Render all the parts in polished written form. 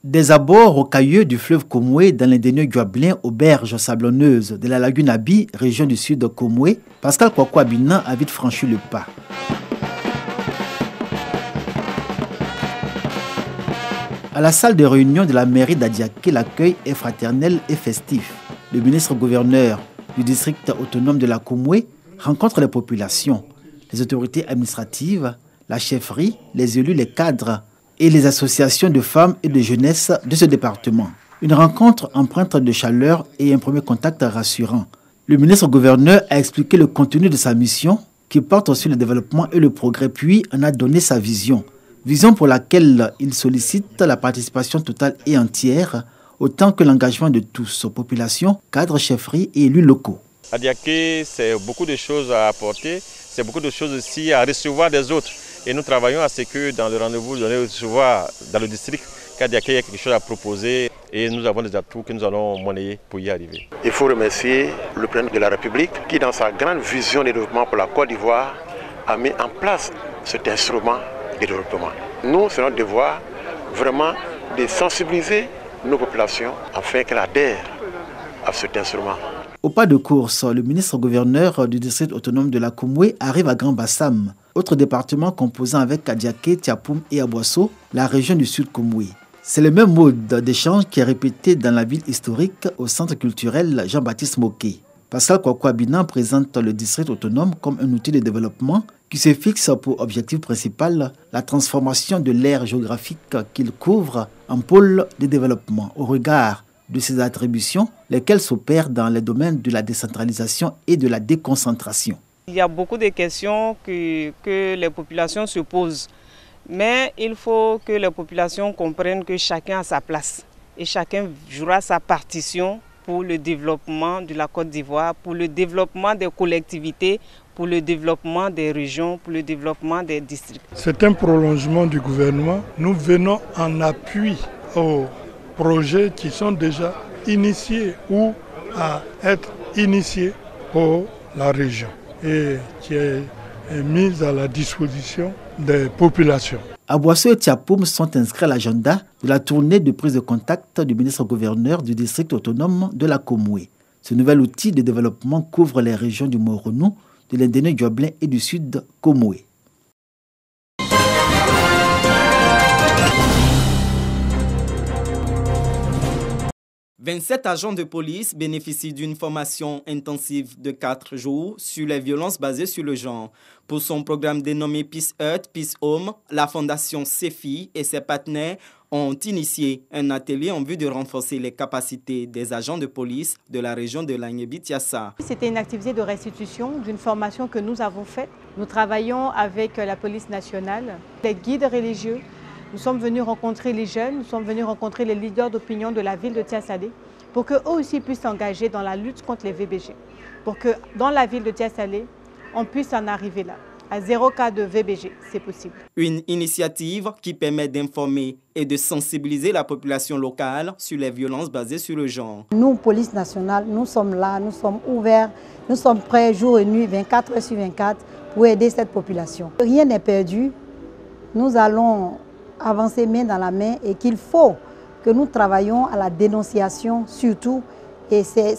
Des abords rocailleux du fleuve Komoué dans l'indénieux Guablin aux berges sablonneuses de la lagune Abi, région du sud de Komoué, Pascal Kwaku Abinan a vite franchi le pas. À la salle de réunion de la mairie d'Adiaké, l'accueil est fraternel et festif. Le ministre-gouverneur du district autonome de la Komoué rencontre les populations, les autorités administratives, la chefferie, les élus, les cadres et les associations de femmes et de jeunesse de ce département. Une rencontre empreinte de chaleur et un premier contact rassurant. Le ministre-gouverneur a expliqué le contenu de sa mission qui porte sur le développement et le progrès, puis en a donné sa vision. Vision pour laquelle il sollicite la participation totale et entière, autant que l'engagement de tous, populations, cadres, chefferies et élus locaux. Adiaké, c'est beaucoup de choses à apporter, c'est beaucoup de choses aussi à recevoir des autres. Et nous travaillons à ce que dans le rendez-vous, nous allons recevoir dans le district qu'Adiaké a quelque chose à proposer et nous avons des atouts que nous allons monnayer pour y arriver. Il faut remercier le président de la République qui, dans sa grande vision de développement pour la Côte d'Ivoire, a mis en place cet instrument de développement. Nous, c'est notre devoir vraiment de sensibiliser nos populations afin qu'elles adhèrent à cet instrument. Au pas de course, le ministre-gouverneur du district autonome de la Komoué arrive à Grand Bassam, autre département composant avec Adiaké, Tiapoum et Abosso, la région du sud Komoué. C'est le même mode d'échange qui est répété dans la ville historique au centre culturel Jean-Baptiste Moké. Pascal Kwaku Abinan présente le district autonome comme un outil de développement qui se fixe pour objectif principal la transformation de l'aire géographique qu'il couvre en pôle de développement au regard de ses attributions, lesquelles s'opèrent dans les domaines de la décentralisation et de la déconcentration. Il y a beaucoup de questions que les populations se posent, mais il faut que les populations comprennent que chacun a sa place et chacun jouera sa partition pour le développement de la Côte d'Ivoire, pour le développement des collectivités, pour le développement des régions, pour le développement des districts. C'est un prolongement du gouvernement. Nous venons en appui aux projets qui sont déjà initiés ou à être initiés pour la région et qui est mise à la disposition des populations. Abosso et Tiapoum sont inscrits à l'agenda de la tournée de prise de contact du ministre-gouverneur du district autonome de la Komoué. Ce nouvel outil de développement couvre les régions du Moronou, de l'indénieux Guablin et du sud Komoué. « 27 agents de police bénéficient d'une formation intensive de 4 jours sur les violences basées sur le genre. Pour son programme dénommé Peace Earth, Peace Home, la fondation CEFI et ses partenaires ont initié un atelier en vue de renforcer les capacités des agents de police de la région de Lagnébi-Tiassa. C'était une activité de restitution d'une formation que nous avons faite. Nous travaillons avec la police nationale, les guides religieux. Nous sommes venus rencontrer les jeunes, nous sommes venus rencontrer les leaders d'opinion de la ville de Tiassalé pour qu'eux aussi puissent s'engager dans la lutte contre les VBG. Pour que dans la ville de Tiassalé, on puisse en arriver là. À 0 cas de VBG, c'est possible. Une initiative qui permet d'informer et de sensibiliser la population locale sur les violences basées sur le genre. Nous, police nationale, nous sommes là, nous sommes ouverts, nous sommes prêts jour et nuit, 24 heures sur 24, pour aider cette population. Rien n'est perdu. Nous allons avancer main dans la main et qu'il faut que nous travaillions à la dénonciation surtout. Et c'est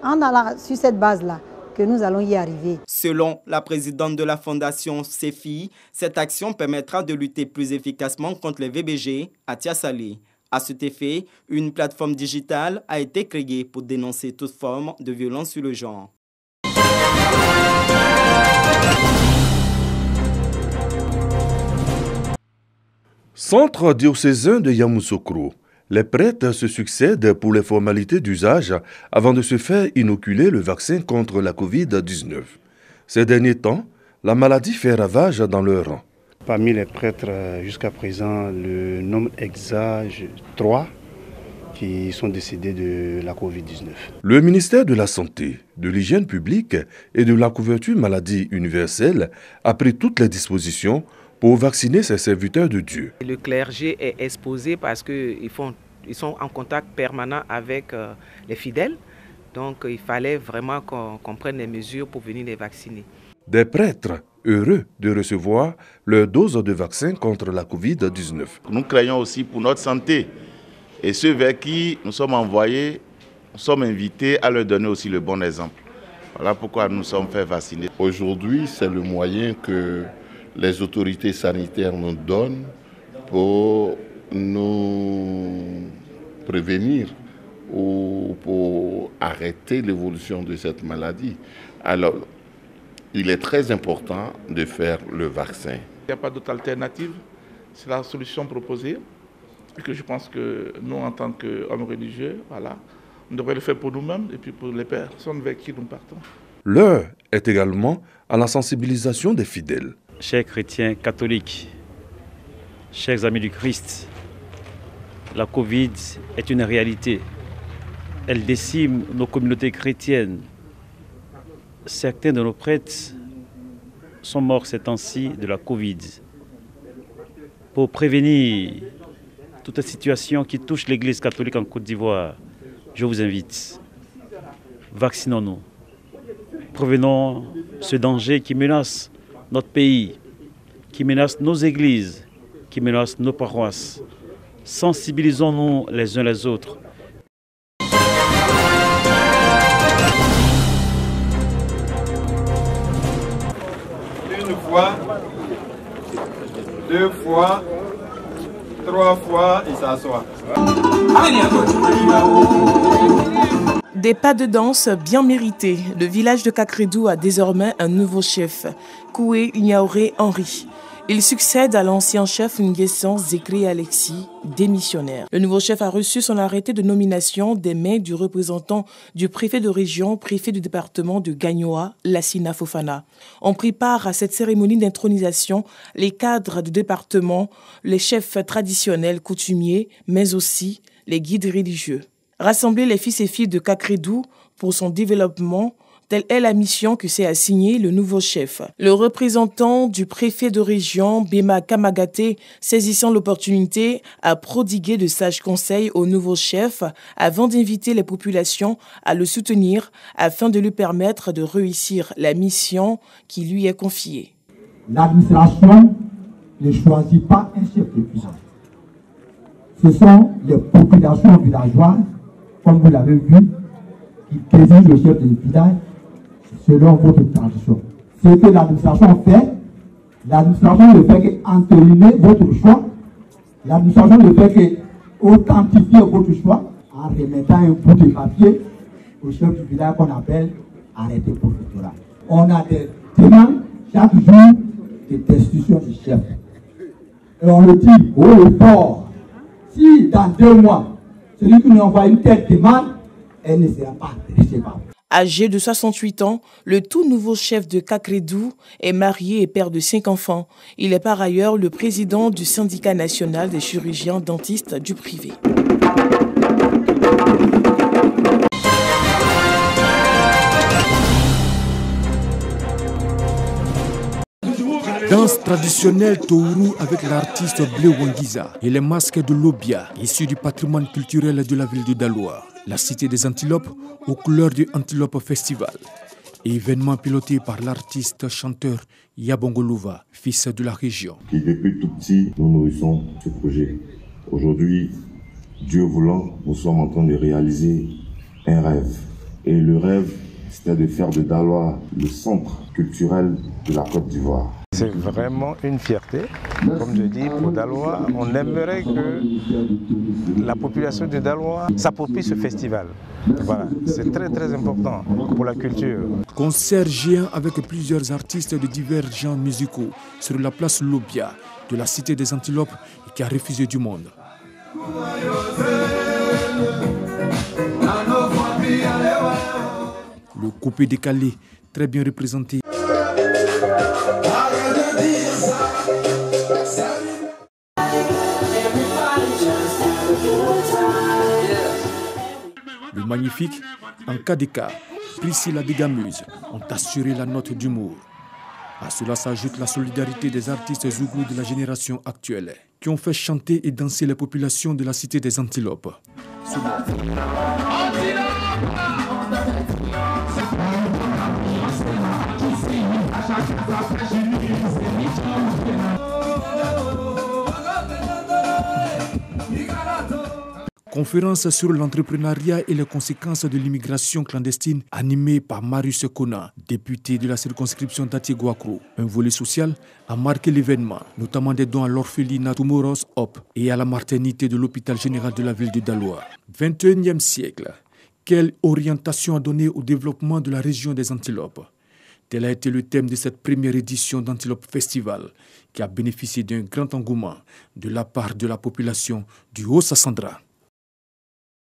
en allant sur cette base-là que nous allons y arriver. Selon la présidente de la fondation CEFI, cette action permettra de lutter plus efficacement contre les VBG à Tiassalé. À cet effet, une plateforme digitale a été créée pour dénoncer toute forme de violence sur le genre. Centre diocésain de Yamoussoukro. Les prêtres se succèdent pour les formalités d'usage avant de se faire inoculer le vaccin contre la Covid-19. Ces derniers temps, la maladie fait ravage dans leur rang. Parmi les prêtres jusqu'à présent, le nombre exact 3 qui sont décédés de la Covid-19. Le ministère de la Santé, de l'Hygiène publique et de la couverture maladie universelle a pris toutes les dispositions pour vacciner ses serviteurs de Dieu. Le clergé est exposé parce qu'ils sont en contact permanent avec les fidèles. Donc il fallait vraiment qu'on prenne les mesures pour venir les vacciner. Des prêtres heureux de recevoir leur dose de vaccin contre la Covid-19. Nous craignons aussi pour notre santé Et ceux vers qui nous sommes envoyés, nous sommes invités à leur donner aussi le bon exemple. Voilà pourquoi nous sommes fait vacciner. Aujourd'hui, c'est le moyen que les autorités sanitaires nous donnent pour nous prévenir ou pour arrêter l'évolution de cette maladie. Alors, il est très important de faire le vaccin. Il n'y a pas d'autre alternative, c'est la solution proposée. Et que je pense que nous, en tant qu'hommes religieux, voilà, on devrait le faire pour nous-mêmes et puis pour les personnes vers qui nous partons. L'heure est également à la sensibilisation des fidèles. Chers chrétiens catholiques, chers amis du Christ, la Covid est une réalité. Elle décime nos communautés chrétiennes. Certains de nos prêtres sont morts ces temps-ci de la Covid. Pour prévenir toute situation qui touche l'Église catholique en Côte d'Ivoire, je vous invite, vaccinons-nous. Prévenons ce danger qui menace notre pays, qui menace nos églises, qui menace nos paroisses. Sensibilisons-nous les uns les autres. Une fois, deux fois, trois fois, et s'assoit. Des pas de danse bien mérités. Le village de Kakredou a désormais un nouveau chef, Koué Ignaoré Henri. Il succède à l'ancien chef Nguessan Zékré Alexis, démissionnaire. Le nouveau chef a reçu son arrêté de nomination des mains du représentant du préfet de région, préfet du département de Gagnoa, Lassina Fofana. On prit part à cette cérémonie d'intronisation les cadres du département, les chefs traditionnels coutumiers, mais aussi les guides religieux. Rassembler les fils et filles de Kakredou pour son développement, telle est la mission que s'est assignée le nouveau chef. Le représentant du préfet de région, Bema Kamagaté, saisissant l'opportunité, a prodigué de sages conseils au nouveau chef avant d'inviter les populations à le soutenir afin de lui permettre de réussir la mission qui lui est confiée. L'administration ne choisit pas un chef de village. Ce sont les populations villageoises, comme vous l'avez vu, qui désignent le chef de village selon votre tradition. Ce que l'administration l'administration ne fait qu'entériner votre choix, l'administration ne fait qu'authentifier votre choix en remettant un bout de papier au chef du village qu'on appelle arrêté préfectoral. On a des demandes chaque jour de destitution du chef. Et on le dit haut et fort. Si dans 2 mois, celui qui nous envoie une telle demande, elle ne sera pas recevable. Âgé de 68 ans, le tout nouveau chef de Kakredou est marié et père de 5 enfants. Il est par ailleurs le président du syndicat national des chirurgiens dentistes du privé. Danse traditionnelle Touru avec l'artiste Blé Wangiza et les masques de l'Obia, issus du patrimoine culturel de la ville de Daloa. La cité des Antilopes aux couleurs du Antilope Festival. Événement piloté par l'artiste chanteur Yabongoluva, fils de la région. Qui depuis tout petit, nous nourrissons ce projet. Aujourd'hui, Dieu voulant, nous sommes en train de réaliser un rêve. Et le rêve, c'était de faire de Daloa le centre culturel de la Côte d'Ivoire. C'est vraiment une fierté. Comme je dis, pour Daloa, on aimerait que la population de Daloa s'approprie ce festival. Voilà, c'est très très important pour la culture. Concert géant avec plusieurs artistes de divers genres musicaux sur la place Lobia de la cité des Antilopes qui a refusé du monde. Le coupé décalé, très bien représenté. Le magnifique, en cas d'écart, Priscilla Degamuse ont assuré la note d'humour. À cela s'ajoute la solidarité des artistes zouglous de la génération actuelle, qui ont fait chanter et danser les populations de la cité des Antilopes. Conférence sur l'entrepreneuriat et les conséquences de l'immigration clandestine animée par Marius Kona, député de la circonscription d'Atié-Guakro. Un volet social a marqué l'événement, notamment des dons à l'orphelinat Tomorrow's Hope et à la maternité de l'hôpital général de la ville de Daloa. 21e siècle. Quelle orientation a donné au développement de la région des Antilopes? Tel a été le thème de cette première édition d'Antilope Festival qui a bénéficié d'un grand engouement de la part de la population du Haut-Sassandra.